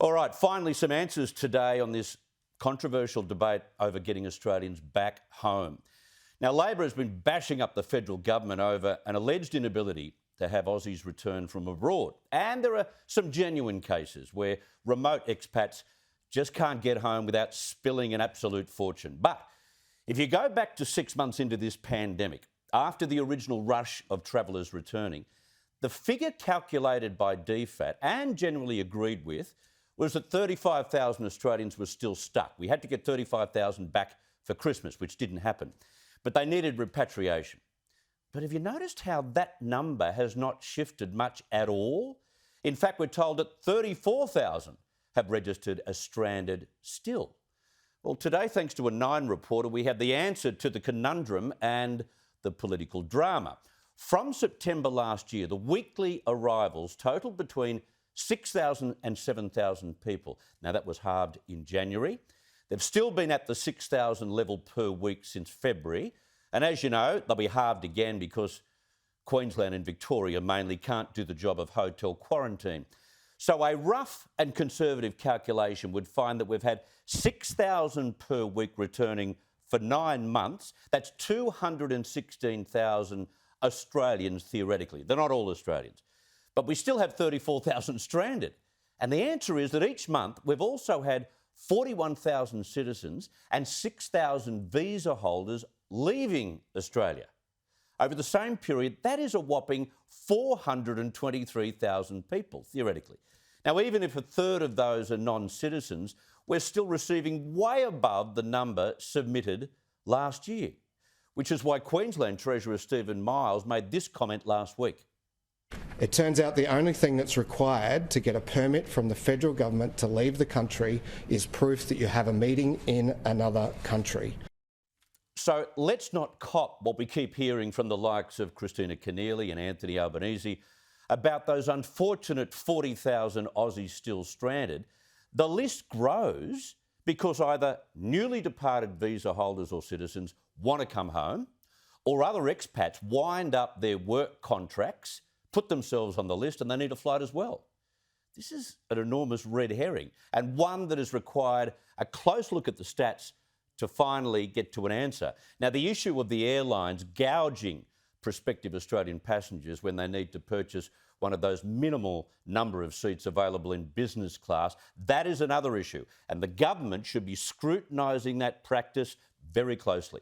All right, finally, some answers today on this controversial debate over getting Australians back home. Now, Labor has been bashing up the federal government over an alleged inability to have Aussies return from abroad. And there are some genuine cases where remote expats just can't get home without spilling an absolute fortune. But if you go back to 6 months into this pandemic, after the original rush of travellers returning, the figure calculated by DFAT and generally agreed with was that 35,000 Australians were still stuck. We had to get 35,000 back for Christmas, which didn't happen. But they needed repatriation. But have you noticed how that number has not shifted much at all? In fact, we're told that 34,000 have registered as stranded still. Well, today, thanks to a Nine reporter, we have the answer to the conundrum and the political drama. From September last year, the weekly arrivals totalled between 6,000 and 7,000 people. Now, that was halved in January. They've still been at the 6,000 level per week since February. And as you know, they'll be halved again because Queensland and Victoria mainly can't do the job of hotel quarantine. So a rough and conservative calculation would find that we've had 6,000 per week returning for 9 months. That's 216,000 Australians theoretically. They're not all Australians. But we still have 34,000 stranded. And the answer is that each month we've also had 41,000 citizens and 6,000 visa holders leaving Australia. Over the same period, that is a whopping 423,000 people, theoretically. Now, even if a third of those are non-citizens, we're still receiving way above the number submitted last year, which is why Queensland Treasurer Stephen Miles made this comment last week. It turns out the only thing that's required to get a permit from the federal government to leave the country is proof that you have a meeting in another country. So let's not cop what we keep hearing from the likes of Christina Keneally and Anthony Albanese about those unfortunate 40,000 Aussies still stranded. The list grows because either newly departed visa holders or citizens want to come home, or other expats wind up their work contracts, put themselves on the list, and they need a flight as well. This is an enormous red herring, and one that has required a close look at the stats to finally get to an answer. Now, the issue of the airlines gouging prospective Australian passengers when they need to purchase one of those minimal number of seats available in business class, that is another issue, and the government should be scrutinising that practice very closely.